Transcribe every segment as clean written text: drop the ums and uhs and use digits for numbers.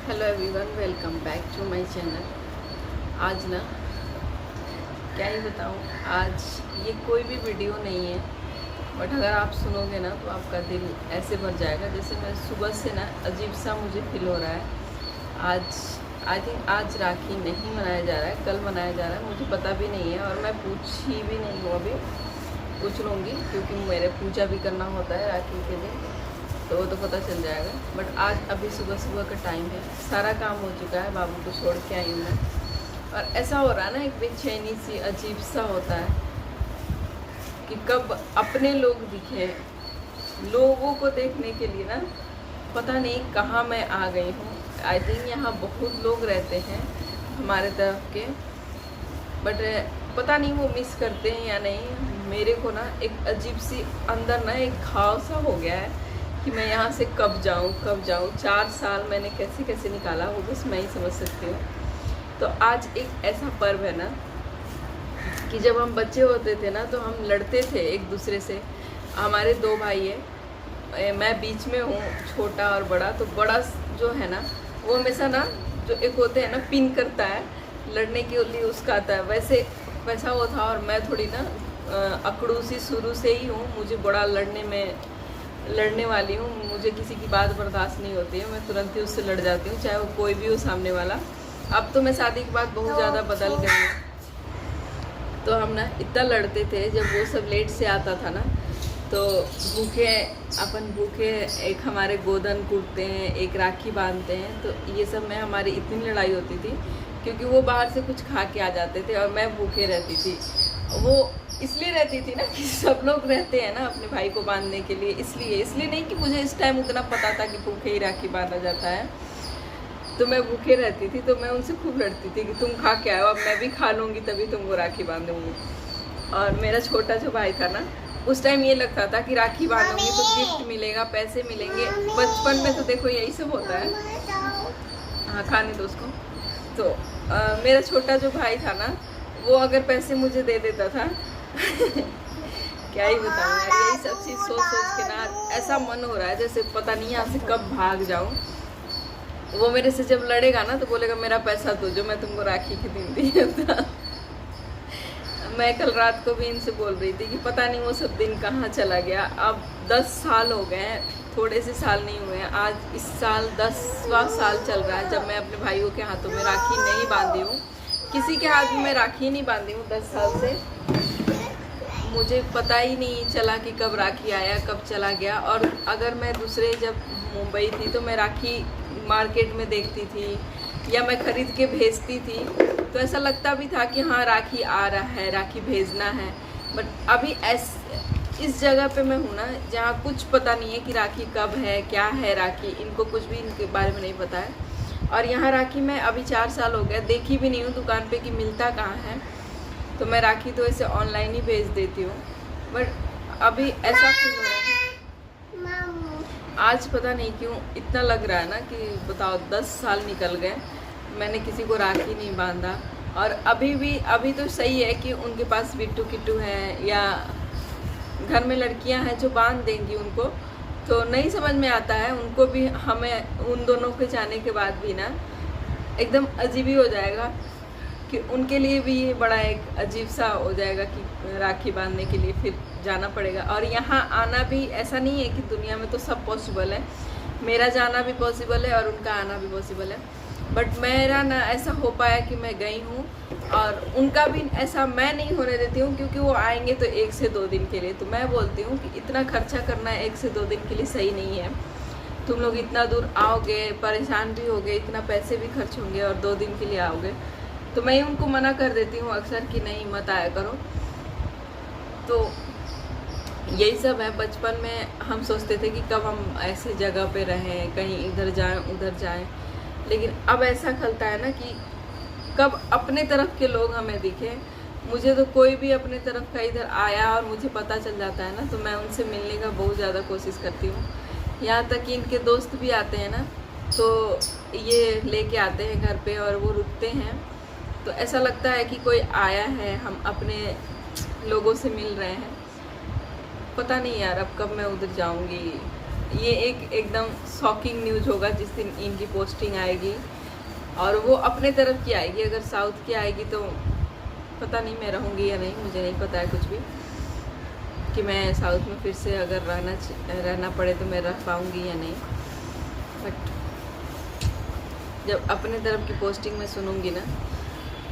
Hello everyone, welcome back to my channel. आज ना क्या ही बताऊँ, आज ये कोई भी वीडियो नहीं है, बट अगर आप सुनोगे ना तो आपका दिल ऐसे भर जाएगा जैसे मैं सुबह से ना अजीब सा मुझे फील हो रहा है। आज आई थिंक आज राखी नहीं मनाया जा रहा है, कल मनाया जा रहा है, मुझे पता भी नहीं है और मैं पूछी भी नहीं हूँ। अभी पूछ लूँगी क्योंकि मेरे पूजा भी करना होता है राखी के दिन, तो वो तो पता चल जाएगा। बट आज अभी सुबह सुबह का टाइम है, सारा काम हो चुका है, बाबू को छोड़ के आई हूँ मैं। और ऐसा हो रहा है ना, एक बेचैनी सी अजीब सा होता है कि कब अपने लोग दिखे। लोगों को देखने के लिए ना पता नहीं कहाँ मैं आ गई हूँ। आई थिंक यहाँ बहुत लोग रहते हैं हमारे तरफ के, बट पता नहीं वो मिस करते हैं या नहीं। मेरे को ना एक अजीब सी अंदर ना एक घाव सा हो गया है कि मैं यहाँ से कब जाऊँ कब जाऊँ। 4 साल मैंने कैसे कैसे निकाला वो बस मैं ही समझ सकती हूँ। तो आज एक ऐसा पर्व है ना कि जब हम बच्चे होते थे ना तो हम लड़ते थे एक दूसरे से। हमारे 2 भाई है, मैं बीच में हूँ, छोटा और बड़ा। तो बड़ा जो है ना वो हमेशा ना जो एक होते हैं ना पिन करता है लड़ने के लिए, उसका आता है वैसा वो था। और मैं थोड़ी ना अकड़ू सी शुरू से ही हूँ, मुझे बड़ा लड़ने वाली हूँ। मुझे किसी की बात बर्दाश्त नहीं होती है, मैं तुरंत ही उससे लड़ जाती हूँ, चाहे वो कोई भी हो सामने वाला। अब तो मैं शादी के बाद बहुत ज़्यादा बदल गई हूँ। तो हम ना इतना लड़ते थे, जब वो सब लेट से आता था ना तो भूखे एक हमारे गोदन कूटते हैं, एक राखी बांधते हैं। तो ये सब में हमारी इतनी लड़ाई होती थी क्योंकि वो बाहर से कुछ खा के आ जाते थे और मैं भूखे रहती थी। वो इसलिए रहती थी ना कि सब लोग रहते हैं ना अपने भाई को बांधने के लिए, इसलिए नहीं कि मुझे इस टाइम उतना पता था कि भूखे ही राखी बांधा जाता है। तो मैं भूखे रहती थी, तो मैं उनसे खूब लड़ती थी कि तुम खा के आओ, अब मैं भी खा लूँगी तभी तुमको राखी बांधूंगी। और मेरा छोटा जो भाई था ना, उस टाइम ये लगता था कि राखी बांधूंगी तो गिफ्ट मिलेगा, पैसे मिलेंगे। बचपन में तो देखो यही सब होता है। हाँ, खाने दो उसको। तो मेरा छोटा जो भाई था ना, वो अगर पैसे मुझे दे देता था क्या ही बताऊँ यार, यही सब चीज़ सोच के ना ऐसा मन हो रहा है जैसे पता नहीं यहाँ से कब भाग जाऊँ। वो मेरे से जब लड़ेगा ना तो बोलेगा मेरा पैसा दो जो मैं तुमको राखी के दिन दिया था। मैं कल रात को भी इनसे बोल रही थी कि पता नहीं वो सब दिन कहाँ चला गया। अब 10 साल हो गए हैं, थोड़े से साल नहीं हुए हैं। आज इस साल 10वां साल चल रहा है जब मैं अपने भाइयों के हाथों में राखी नहीं बांधी हूँ, किसी के हाथ में राखी नहीं बांधी हूँ 10 साल से। मुझे पता ही नहीं चला कि कब राखी आया कब चला गया। और अगर मैं दूसरे जब मुंबई थी तो मैं राखी मार्केट में देखती थी या मैं ख़रीद के भेजती थी, तो ऐसा लगता भी था कि हाँ राखी आ रहा है, राखी भेजना है। बट अभी इस जगह पे मैं हूँ ना जहाँ कुछ पता नहीं है कि राखी कब है, क्या है राखी, इनको कुछ भी इनके बारे में नहीं पता है। और यहाँ राखी मैं अभी 4 साल हो गया देखी भी नहीं हूँ दुकान पे कि मिलता कहाँ है। तो मैं राखी तो ऐसे ऑनलाइन ही भेज देती हूँ। बट अभी ऐसा फील हो रहा है आज, पता नहीं क्यों इतना लग रहा है ना कि बताओ 10 साल निकल गए, मैंने किसी को राखी नहीं बांधा। और अभी तो सही है कि उनके पास बिट्टू किट्टू है या घर में लड़कियां हैं जो बांध देंगी उनको, तो नहीं समझ में आता है उनको भी। हमें उन दोनों के जाने के बाद भी ना एकदम अजीब ही हो जाएगा कि उनके लिए भी ये बड़ा एक अजीब सा हो जाएगा कि राखी बांधने के लिए फिर जाना पड़ेगा। और यहाँ आना भी ऐसा नहीं है कि दुनिया में तो सब पॉसिबल है, मेरा जाना भी पॉसिबल है और उनका आना भी पॉसिबल है। बट मेरा ना ऐसा हो पाया कि मैं गई हूँ, और उनका भी ऐसा मैं नहीं होने देती हूँ क्योंकि वो आएंगे तो 1 से 2 दिन के लिए। तो मैं बोलती हूँ कि इतना खर्चा करना 1 से 2 दिन के लिए सही नहीं है। तुम लोग इतना दूर आओगे, परेशान भी होगे, इतना पैसे भी खर्च होंगे और 2 दिन के लिए आओगे। तो मैं उनको मना कर देती हूँ अक्सर कि नहीं मत आया करो। तो यही सब है। बचपन में हम सोचते थे कि कब हम ऐसे जगह पे रहें, कहीं इधर जाएं उधर जाएं, लेकिन अब ऐसा खलता है ना कि कब अपने तरफ के लोग हमें दिखें। मुझे तो कोई भी अपने तरफ का इधर आया और मुझे पता चल जाता है ना, तो मैं उनसे मिलने का बहुत ज़्यादा कोशिश करती हूँ। यहाँ तक कि इनके दोस्त भी आते हैं ना, तो ये लेके आते हैं घर पे और वो रुकते हैं, तो ऐसा लगता है कि कोई आया है, हम अपने लोगों से मिल रहे हैं। पता नहीं यार अब कब मैं उधर जाऊंगी ये एक एकदम शॉकिंग न्यूज़ होगा जिस दिन इनकी पोस्टिंग आएगी, और वो अपने तरफ की आएगी। अगर साउथ की आएगी तो पता नहीं मैं रहूँगी या नहीं, मुझे नहीं पता है कुछ भी कि मैं साउथ में फिर से अगर रहना पड़े तो मैं रह पाऊँगी या नहीं। बट जब अपने तरफ की पोस्टिंग में सुनूंगी ना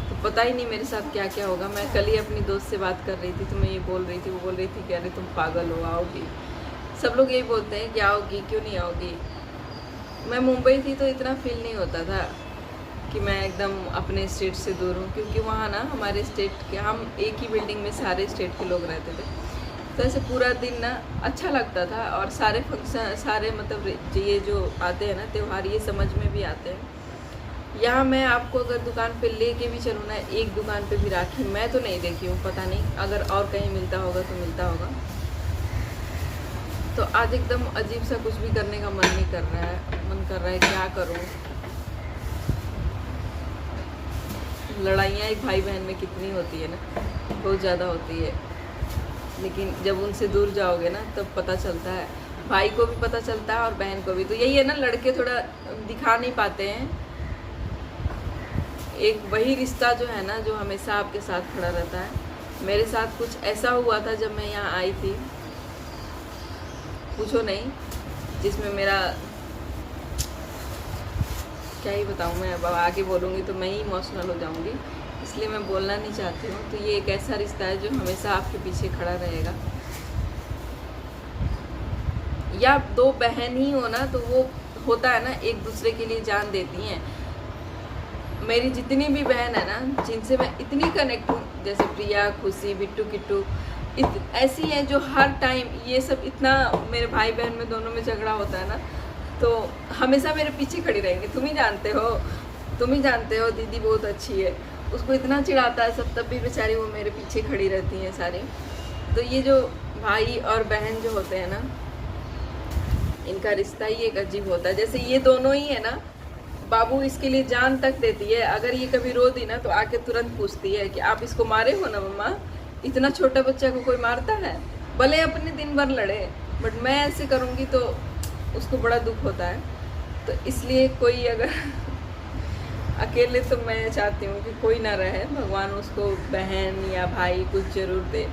तो पता ही नहीं मेरे साथ क्या क्या होगा। मैं कल ही अपनी दोस्त से बात कर रही थी तो मैं ये बोल रही थी, वो बोल रही थी कि अरे तुम पागल हो, आओगी। सब लोग यही बोलते हैं कि आओगी, क्यों नहीं आओगी। मैं मुंबई थी तो इतना फील नहीं होता था कि मैं एकदम अपने स्टेट से दूर हूँ, क्योंकि वहाँ ना हमारे स्टेट के, हम एक ही बिल्डिंग में सारे स्टेट के लोग रहते थे, तो ऐसे पूरा दिन ना अच्छा लगता था। और सारे फंक्शन, सारे मतलब ये जो आते हैं ना त्यौहार, ये समझ में भी आते हैं। यहाँ मैं आपको अगर दुकान पे लेके भी चलूँ ना, एक दुकान पे भी राखी मैं तो नहीं देखी हूँ, पता नहीं अगर और कहीं मिलता होगा तो मिलता होगा। तो आज एकदम अजीब सा कुछ भी करने का मन नहीं कर रहा है, मन कर रहा है क्या करूँ। लड़ाइयाँ एक भाई बहन में कितनी होती है ना, बहुत ज़्यादा होती है, लेकिन जब उनसे दूर जाओगे ना तब पता चलता है। भाई को भी पता चलता है और बहन को भी। तो यही है ना, लड़के थोड़ा दिखा नहीं पाते हैं। एक वही रिश्ता जो है ना, जो हमेशा आपके साथ खड़ा रहता है। मेरे साथ कुछ ऐसा हुआ था जब मैं यहाँ आई थी, पूछो नहीं, जिसमें मेरा क्या ही बताऊँ मैं। अब आगे बोलूँगी तो मैं ही इमोशनल हो जाऊँगी, इसलिए मैं बोलना नहीं चाहती हूँ। तो ये एक ऐसा रिश्ता है जो हमेशा आपके पीछे खड़ा रहेगा। या दो बहन ही हो ना, तो वो होता है ना, एक दूसरे के लिए जान देती हैं। मेरी जितनी भी बहन है ना, जिनसे मैं इतनी कनेक्ट हूँ, जैसे प्रिया, खुशी, बिट्टू, किट्टू, ऐसी हैं जो हर टाइम ये सब इतना, मेरे भाई बहन में दोनों में झगड़ा होता है ना, तो हमेशा मेरे पीछे खड़ी रहेंगी। तुम ही जानते हो दीदी बहुत अच्छी है, उसको इतना चिढ़ाता है सब, तब भी बेचारी वो मेरे पीछे खड़ी रहती हैं सारी। तो ये जो भाई और बहन जो होते हैं ना, इनका रिश्ता ही एक अजीब होता है। जैसे ये दोनों ही है ना, बाबू इसके लिए जान तक देती है। अगर ये कभी रो दी ना तो आके तुरंत पूछती है कि आप इसको मारे हो ना मम्मा। इतना छोटा बच्चा को कोई मारता है? भले अपने दिन भर लड़े, बट मैं ऐसे करूँगी तो उसको बड़ा दुख होता है। तो इसलिए कोई अगर अकेले, तो मैं चाहती हूँ कि कोई ना रहे, भगवान उसको बहन या भाई कुछ ज़रूर दे,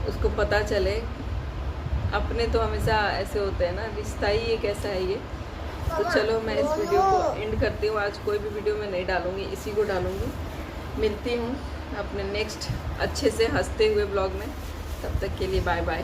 उसको पता चले। अपने तो हमेशा ऐसे होते हैं ना, रिश्ता ही एक ऐसा है ये। तो चलो मैं इस वीडियो को एंड करती हूँ। आज कोई भी वीडियो मैं नहीं डालूँगी, इसी को डालूँगी। मिलती हूँ अपने नेक्स्ट अच्छे से हंसते हुए ब्लॉग में। तब तक के लिए बाय बाय।